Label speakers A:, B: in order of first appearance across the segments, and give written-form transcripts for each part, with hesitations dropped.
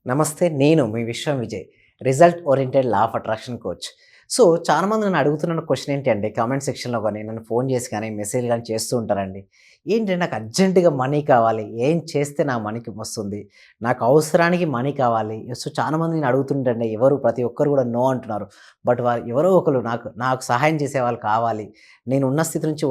A: నమస్తే. నేను మీ విశ్వం Vijay. Result oriented law of attraction coach. So, చాలామంది నన్ను అడుగుతున్న క్వెషన్ ఏంటి అంటే కామెంట్ సెక్షన్‌లో గాని, నన్ను ఫోన్ చేసి కానీ, మెసేజ్ గాని చేస్తూ ఉంటారండి. ఏంటి నాకు అర్జెంట్‌గా మనీ కావాలి. ఏం చేస్తే నా మనీకి వస్తుంది? నాకు అవసరానికి మనీ కావాలి. సో, చాలామంది నేను అడుగుతుంటండి. ప్రతి ఒక్కరు కూడా నో అంటున్నారు. బట్ వారు ఎవరో ఒకరు నాకు నాకు సహాయం చేసేవాళ్ళు కావాలి. నేను ఉన్న స్థితి నుంచి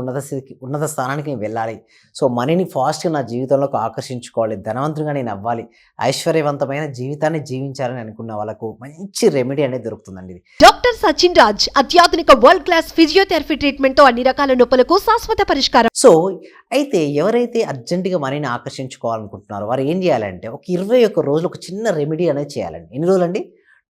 A: ఉన్నత స్థానానికి నేను వెళ్ళాలి. సో, మనీని ఫాస్ట్‌గా నా జీవితంలోకి ఆకర్షించుకోవాలి. ధనవంతుడిగా నేను అవ్వాలి. ఐశ్వర్యవంతమైన జీవితాన్ని జీవించాలని అనుకున్న వాళ్ళకు మంచి రెమెడీ అనేది దొరుకుతుందండి ఇది.
B: డాక్టర్ సచిన్ రాజ్ అత్యాధునిక వరల్డ్ క్లాస్ ఫిజియోథెరపీ ట్రీట్మెంట్ తో అన్ని రకాల నొప్పులకు శాశ్వత పరిష్కారం.
A: సో, అయితే ఎవరైతే అర్జెంట్‌గా మనీని ఆకర్షించుకోవాలనుకుంటున్నారో వారు ఏం చేయాలంటే ఒక 21 రోజులు ఒక చిన్న రెమెడీ అనేది చేయాలండి. ఎన్ని రోజులండి?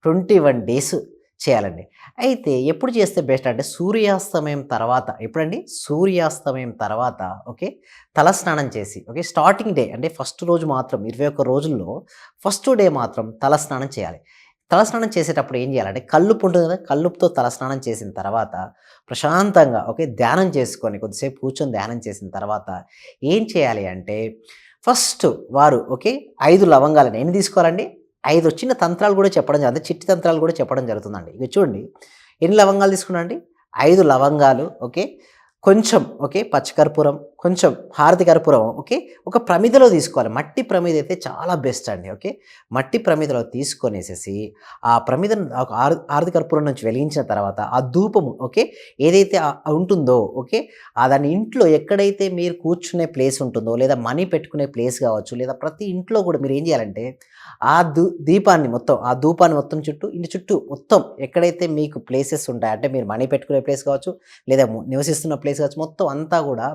A: 21 డేస్ చేయాలండి. అయితే ఎప్పుడు చేస్తే బెస్ట్ అంటే సూర్యాస్తమయం తర్వాత. ఎప్పుడండి? సూర్యాస్తమయం తర్వాత ఓకే. తలస్నానం చేసి ఓకే. స్టార్టింగ్ డే అంటే ఫస్ట్ రోజు మాత్రం 21 రోజుల్లో ఫస్ట్ డే మాత్రం తలస్నానం చేయాలి. తలస్నానం చేసేటప్పుడు ఏం చేయాలంటే కల్లుప్పు ఉంటుంది కదా! కల్లుప్పుతో తలస్నానం చేసిన తర్వాత ప్రశాంతంగా ఓకే. ధ్యానం చేసుకొని కొద్దిసేపు కూర్చొని ధ్యానం చేసిన తర్వాత ఏం చేయాలి అంటే ఫస్ట్ వారు ఓకే. 5 లవంగాలని ఎన్ని తీసుకోవాలండి? 5 చిన్న తంత్రాలు కూడా చెప్పడం జరుగుతుంది. చిట్టి తంత్రాలు కూడా చెప్పడం జరుగుతుందండి. ఇక చూడండి ఎన్ని లవంగాలు తీసుకున్నానండి? 5 లవంగాలు ఓకే. కొంచెం ఓకే. పచ్చకర్పూరం, కొంచెం హారతి కర్పూరం ఓకే. ఒక ప్రమిదలో తీసుకోవాలి. మట్టి ప్రమిద అయితే చాలా బెస్ట్ అండి ఓకే. మట్టి ప్రమిదలో తీసుకొనేసేసి ఆ ప్రమిదను ఒక హారతి కర్పూరం నుంచి వెలిగించిన తర్వాత ఆ ధూపము ఓకే. ఏదైతే ఉంటుందో ఓకే. దాని ఇంట్లో ఎక్కడైతే మీరు కూర్చునే ప్లేస్ ఉంటుందో లేదా మనీ పెట్టుకునే ప్లేస్ కావచ్చు లేదా ప్రతి ఇంట్లో కూడా మీరు ఏం చేయాలంటే ఆ దీపాన్ని మొత్తం ఆ ధూపాన్ని మొత్తం చుట్టూ ఇంటి చుట్టూ మొత్తం ఎక్కడైతే మీకు ప్లేసెస్ ఉంటాయి అంటే మీరు మనీ పెట్టుకునే ప్లేస్ కావచ్చు లేదా నివసిస్తున్న ప్లేస్ కావచ్చు మొత్తం అంతా కూడా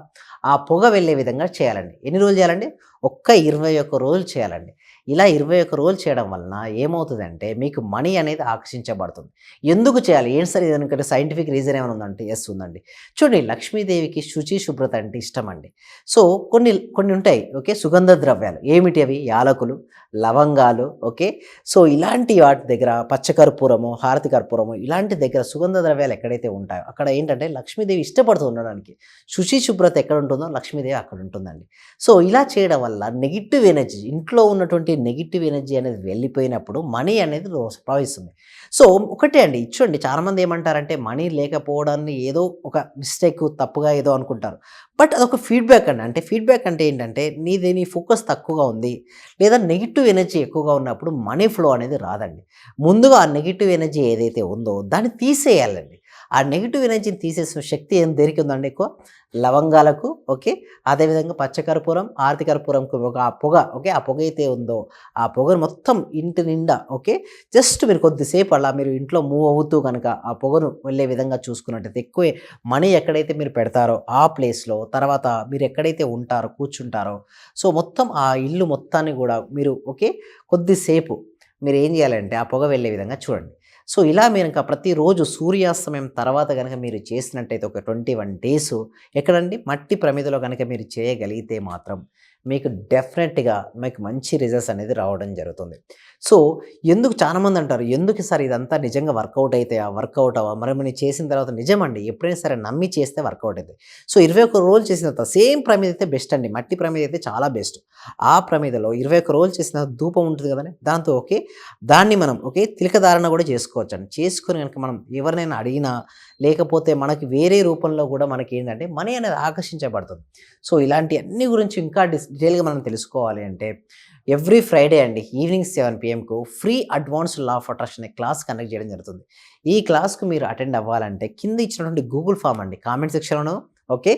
A: ఆ పొగ వెళ్ళే విధంగా చేయాలండి. ఎన్ని రోజులు చేయాలండి? ఒక్క 21 రోజులు చేయాలండి. ఇలా 21 రోజులు చేయడం వలన ఏమవుతుందంటే మీకు మనీ అనేది ఆకర్షించబడుతుంది. ఎందుకు చేయాలి? ఏంటి సార్ ఇదనుకుంటే సైంటిఫిక్ రీజన్ ఏమైనా ఉందంటే యెస్ ఉందండి. చూడండి లక్ష్మీదేవికి శుచి శుభ్రత అంటే ఇష్టమండి. సో కొన్ని ఉంటాయి ఓకే. సుగంధ ద్రవ్యాలు ఏమిటి అవి? యాలకులు, లవంగాలు ఓకే. సో ఇలాంటి వాటి దగ్గర పచ్చకర్పూరము, హారతి కర్పూరము ఇలాంటి దగ్గర సుగంధ ద్రవ్యాలు ఎక్కడైతే ఉంటాయో అక్కడ ఏంటంటే లక్ష్మీదేవి ఇష్టపడుతూ ఉండడానికి. శుచి శుభ్రత ఎక్కడ ఉంటుందో లక్ష్మీదేవి అక్కడ ఉంటుందండి. సో ఇలా చేయడం వల్ల నెగిటివ్ ఎనర్జీ ఇంట్లో ఉన్నటువంటి నెగిటివ్ ఎనర్జీ అనేది వెళ్ళిపోయినప్పుడు మనీ అనేది ప్రవహిస్తుంది. సో ఒకటే అండి చూడండి చాలామంది ఏమంటారంటే మనీ లేకపోవడాన్ని ఏదో ఒక మిస్టేక్ తప్పుగా ఏదో అనుకుంటారు. బట్ అదొక ఫీడ్బ్యాక్ అండి. అంటే ఫీడ్బ్యాక్ అంటే ఏంటంటే నీ ఫోకస్ తక్కువగా ఉంది లేదా నెగిటివ్ ఎనర్జీ ఎక్కువగా ఉన్నప్పుడు మనీ ఫ్లో అనేది రాదండి. ముందుగా ఆ నెగిటివ్ ఎనర్జీ ఏదైతే ఉందో దాన్ని తీసేయాలండి. ఆ నెగిటివ్ ఎనర్జీని తీసేసిన శక్తి దేనికి ఉందండి? ఎక్కువ లవంగాలకు ఓకే. అదేవిధంగా పచ్చకర్పూరం, హారతి కర్పూరంకు ఆ పొగ ఓకే. ఆ పొగ అయితే ఉందో ఆ పొగను మొత్తం ఇంటి నిండా ఓకే. జస్ట్ మీరు కొద్దిసేపు అలా మీరు ఇంట్లో మూవ్ అవుతూ కనుక ఆ పొగను వెళ్ళే విధంగా చూసుకున్నట్టయితే ఎక్కువ మనీ ఎక్కడైతే మీరు పెడతారో ఆ ప్లేస్‌లో తర్వాత మీరు ఎక్కడైతే ఉంటారో కూర్చుంటారో సో మొత్తం ఆ ఇల్లు మొత్తాన్ని కూడా మీరు ఓకే. కొద్దిసేపు మీరు ఏం చేయాలంటే ఆ పొగ వెళ్ళే విధంగా చూడండి. సో ఇలా మీరు ఇంకా ప్రతిరోజు సూర్యాస్తమయం తర్వాత గనక మీరు చేసినట్టయితే ఒక 21 డేసు ఎక్కడండి? మట్టి ప్రమిదలో గనక మీరు చేయగలిగితే మాత్రం మీకు డెఫినెట్‌గా మీకు మంచి రిజల్ట్స్ అనేది రావడం జరుగుతుంది. సో ఎందుకు చాలామంది అంటారు, ఎందుకు సార్ ఇదంతా నిజంగా వర్కౌట్ అయితాయా? వర్కౌట్ అవ్వా? మరి నేను చేసిన తర్వాత నిజమండి. ఎప్పుడైనా సరే నమ్మి చేస్తే వర్కౌట్ అయితాయి. సో 21 రోజులు చేసిన తర్వాత సేమ్ ప్రమిద అయితే బెస్ట్ అండి. మట్టి ప్రమిద అయితే చాలా బెస్ట్. ఆ ప్రమిదలో 21 రోజులు చేసిన ధూపం ఉంటుంది కదండీ! దాంతో ఓకే. దాన్ని మనం ఓకే. తిలకధారణ కూడా చేసుకోవచ్చండి. చేసుకొని గనుక మనం ఎవరినైనా అడిగినా లేకపోతే మనకి వేరే రూపంలో కూడా మనకేంటంటే మనీ అనేది ఆకర్షించబడుతుంది. సో ఇలాంటి అన్ని గురించి ఇంకా డీటెయిల్‌గా మనం తెలుసుకోవాలి అంటే ఎవ్రీ ఫ్రైడే అండి ఈవినింగ్ 7 PMకు free advanced law of attraction అనే క్లాస్ కండక్ట్ చేయడం జరుగుతుంది. ఈ క్లాస్‌కు మీరు అటెండ్ అవ్వాలంటే కింద ఇచ్చినటువంటి గూగుల్ ఫామ్ అండి. కామెంట్ సెక్షన్‌లోనో ఓకే.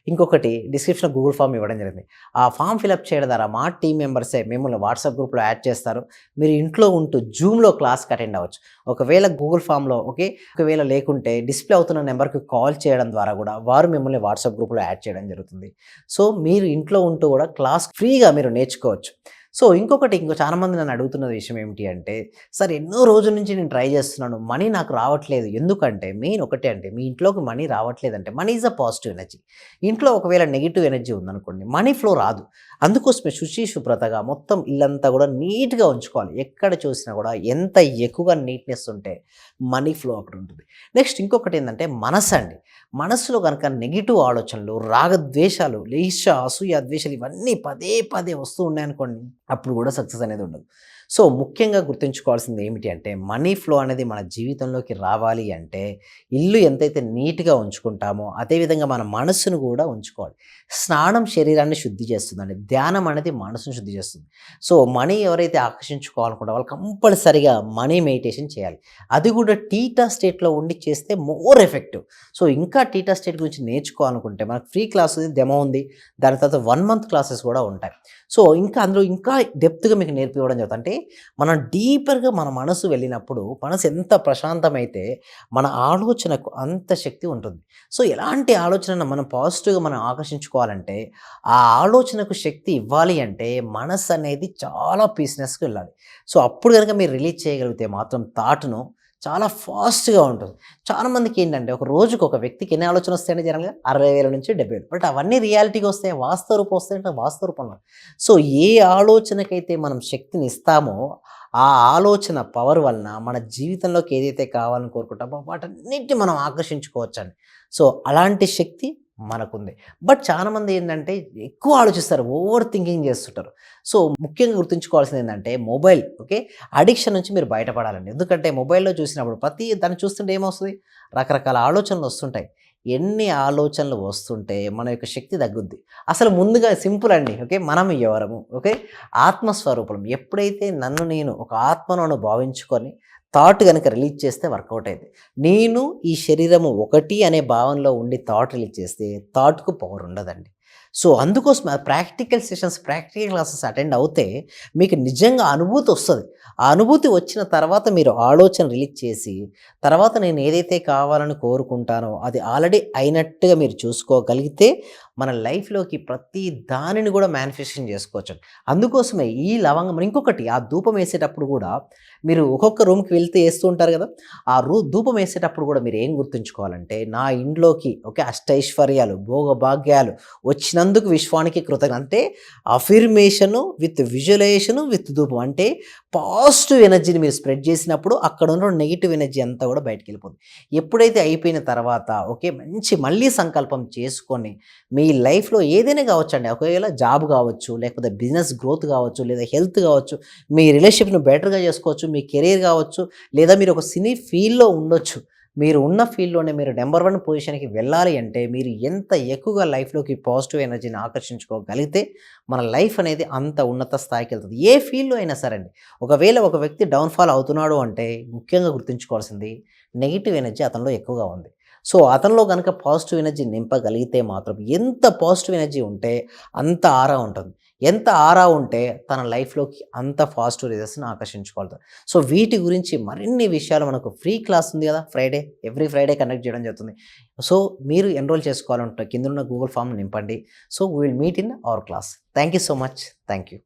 A: ఇంకొకటి డిస్క్రిప్షన్‌లో గూగుల్ ఫామ్ ఇవ్వడం జరిగింది. ఆ ఫామ్ ఫిలప్ చేయడం ద్వారా మా టీమ్ మెంబర్సే మిమ్మల్ని వాట్సాప్ గ్రూప్‌లో యాడ్ చేస్తారు. మీరు ఇంట్లో ఉంటూ జూమ్‌లో క్లాస్‌కి అటెండ్ అవ్వచ్చు. ఒకవేళ గూగుల్ ఫామ్‌లో ఓకే. ఒకవేళ లేకుంటే డిస్‌ప్లే అవుతున్న నెంబర్‌కి కాల్ చేయడం ద్వారా కూడా వారు మిమ్మల్ని వాట్సాప్ గ్రూప్‌లో యాడ్ చేయడం జరుగుతుంది. సో మీరు ఇంట్లో ఉంటూ కూడా క్లాస్ ఫ్రీగా మీరు నేర్చుకోవచ్చు. సో ఇంకో చాలామంది నన్ను అడుగుతున్న విషయం ఏమిటి అంటే, సార్ ఎన్నో రోజుల నుంచి నేను ట్రై చేస్తున్నాను. మనీ నాకు రావట్లేదు. ఎందుకంటే మెయిన్ ఒకటే అండి. మీ ఇంట్లోకి మనీ రావట్లేదంటే money is a positive energy. ఇంట్లో ఒకవేళ నెగిటివ్ ఎనర్జీ ఉందనుకోండి మనీ ఫ్లో రాదు. అందుకోసమే శుచి శుభ్రతగా మొత్తం ఇల్లంతా కూడా నీట్‌గా ఉంచుకోవాలి. ఎక్కడ చూసినా కూడా ఎంత ఎక్కువగా నీట్‌నెస్ ఉంటే మనీ ఫ్లో అక్కడ ఉంటుంది. నెక్స్ట్ ఇంకొకటి ఏందంటే మనసండి. మనసులో గనక నెగిటివ్ ఆలోచనలు, రాగద్వేషాలు, ఈర్ష్య, అసూయ, ద్వేషాలు ఇవన్నీ పదే పదే వస్తూ ఉన్నాయనుకోండి అప్పుడు కూడా సక్సెస్ అనేది ఉండదు. సో, ముఖ్యంగా గుర్తుంచుకోవాల్సింది ఏమిటి అంటే, మనీ ఫ్లో అనేది మన జీవితంలోకి రావాలి అంటే, ఇల్లు ఎంతైతే నీట్‌గా ఉంచుకుంటామో, అదేవిధంగా మన మనస్సును కూడా ఉంచుకోవాలి. స్నానం శరీరాన్ని శుద్ధి చేస్తుందండి. ధ్యానం అనేది మనసును శుద్ధి చేస్తుంది. సో, మనీ ఎవరైతే ఆకర్షించుకోవాలనుకుంటారో వాళ్ళు కంపల్సరీగా మనీ మెడిటేషన్ చేయాలి. అది కూడా టీటా స్టేట్‌లో ఉండి చేస్తే మోర్ ఎఫెక్టివ్. సో, ఇంకా టీటా స్టేట్ గురించి నేర్చుకోవాలనుకుంటే మనకు ఫ్రీ క్లాస్ డెమో ఉంది. దాని తర్వాత 1 మంత్ క్లాసెస్ కూడా ఉంటాయి. సో, ఇంకా అందులో ఇంకా డెప్త్‌గా మీకు నేర్పివ్వడం జరుగుతుంది. అంటే మనం డీపర్‌గా మన మనసు వెళ్ళినప్పుడు మనసు ఎంత ప్రశాంతమైతే మన ఆలోచనకు అంత శక్తి ఉంటుంది. సో, ఎలాంటి ఆలోచనను మనం పాజిటివ్‌గా మనం ఆకర్షించుకోవాలంటే, ఆ ఆలోచనకు శక్తి ఇవ్వాలి అంటే మనసు అనేది చాలా పీస్‌నెస్‌కి వెళ్ళాలి. సో, అప్పుడు గనుక మీరు రిలీజ్ చేయగలిగితే మాత్రం థాట్‌ను చాలా ఫాస్ట్‌గా ఉంటుంది. చాలామందికి ఏంటంటే ఒక రోజుకి ఒక వ్యక్తికి ఎన్ని ఆలోచనలు వస్తాయండి జనరల్‌గా 60,000 నుంచి 70,000. బట్ అవన్నీ రియాలిటీగా వస్తాయి. వాస్తవ రూపం వస్తాయంటే వాస్తవ రూపంలో. సో, ఏ ఆలోచనకైతే మనం శక్తిని ఇస్తామో, ఆ ఆలోచన పవర్ వలన మన జీవితంలోకి ఏదైతే కావాలని కోరుకుంటామో వాటన్నిటిని మనం ఆకర్షించుకోవచ్చండి. సో, అలాంటి శక్తి మనకుంది. బట్ చాలామంది ఏంటంటే ఎక్కువ ఆలోచిస్తారు. ఓవర్ థింకింగ్ చేస్తుంటారు. సో, ముఖ్యంగా గుర్తుంచుకోవాల్సింది ఏంటంటే మొబైల్ ఓకే. అడిక్షన్ నుంచి మీరు బయటపడాలండి. ఎందుకంటే మొబైల్‌లో చూసినప్పుడు ప్రతి దాన్ని చూస్తుంటే ఏమొస్తది? రకరకాల ఆలోచనలు వస్తుంటాయి. ఎన్ని ఆలోచనలు వస్తుంటే మన యొక్క శక్తి తగ్గుద్ది. అసలు ముందుగా సింపుల్ అండి. ఓకే. మనం ఎవరము? ఓకే. ఆత్మస్వరూపం. ఎప్పుడైతే నన్ను నేను ఒక ఆత్మను భావించుకొని థాట్ గనుక రిలీజ్ చేస్తే వర్కౌట్ అయిద్ది. నేను ఈ శరీరము ఒకటి అనే భావనలో ఉండి థాట్ రిలీజ్ చేస్తే థాట్‌కు పవర్ ఉండదండి. సో, అందుకోసమే practical sessions, practical classes attend అవుతే మీకు నిజంగా అనుభూతి వస్తది. ఆ అనుభూతి వచ్చిన తర్వాత మీరు ఆలోచన రిలీజ్ చేసి, తర్వాత నేను ఏదైతే కావాలని కోరుకుంటానో అది ఆల్రెడీ అయినట్టుగా మీరు చూసుకోగలిగితే మన లైఫ్‌లోకి ప్రతి దానిని కూడా మేనిఫెస్టేషన్ చేసుకోవచ్చండి. అందుకోసమే ఈ లవంగం ఇంకొకటి ఆ ధూపం వేసేటప్పుడు కూడా మీరు ఒక్కొక్క రూమ్‌కి వెళ్తే ఏస్తూ ఉంటారు కదా! ఆ ధూపం వేసేటప్పుడు కూడా మీరు ఏం గుర్తుంచుకోవాలంటే, నా ఇంట్లోకి ఓకే అష్టైశ్వర్యాలు, భోగభాగ్యాలు వచ్చినందుకు విశ్వానికి కృతజ్ఞత. అంటే అఫర్మేషను విత్ విజువలైజేషను విత్ ధూపం. అంటే పాజిటివ్ ఎనర్జీని మీరు స్ప్రెడ్ చేసినప్పుడు అక్కడ ఉన్న నెగెటివ్ ఎనర్జీ అంతా కూడా బయటికెళ్ళిపోతుంది. ఎప్పుడైతే అయిపోయిన తర్వాత ఓకే మంచి మళ్ళీ సంకల్పం చేసుకొని మీ లైఫ్‌లో ఏదైనా కావచ్చండి. ఒకవేళ జాబ్ కావచ్చు, లేకపోతే బిజినెస్ గ్రోత్ కావచ్చు, లేదా హెల్త్ కావచ్చు, మీ రిలేషన్‌షిప్‌ని బెటర్‌గా చేసుకోవచ్చు, మీ కెరియర్ కావచ్చు, లేదా మీరు ఒక సినీ ఫీల్డ్‌లో ఉండొచ్చు. మీరు ఉన్న ఫీల్డ్‌లోనే మీరు నంబర్ 1 పొజిషన్‌కి వెళ్ళాలి అంటే మీరు ఎంత ఎక్కువగా లైఫ్‌లోకి పాజిటివ్ ఎనర్జీని ఆకర్షించుకోగలిగితే మన లైఫ్ అనేది అంత ఉన్నత స్థాయికెళ్తది. ఏ ఫీల్డ్‌లో అయినా సరే అండి. ఒకవేళ ఒక వ్యక్తి డౌన్‌ఫాల్ అవుతున్నాడు అంటే ముఖ్యంగా గుర్తుంచుకోవాల్సింది నెగెటివ్ ఎనర్జీ అతనిలో ఎక్కువగా ఉంది. సో, అతనిలో గనక పాజిటివ్ ఎనర్జీ నింపగలిగితే మాత్రం ఎంత పాజిటివ్ ఎనర్జీ ఉంటే అంత ఆరా ఉంటుంది. ఎంత ఆరా ఉంటే తన లైఫ్‌లోకి అంత పాజిటివ్ రిజల్ట్స్‌ని ఆకర్షించుకోగలుగుతాడు. సో, వీటి గురించి మరిన్ని విషయాలు మనకు ఫ్రీ క్లాస్ ఉంది కదా! ఎవ్రీ ఫ్రైడే కండక్ట్ చేయడం జరుగుతుంది. సో, మీరు ఎన్రోల్ చేసుకోవాలంటే కిందున్న గూగుల్ ఫార్మ్ నింపండి. So, we will meet in our class. Thank you so much. Thank you.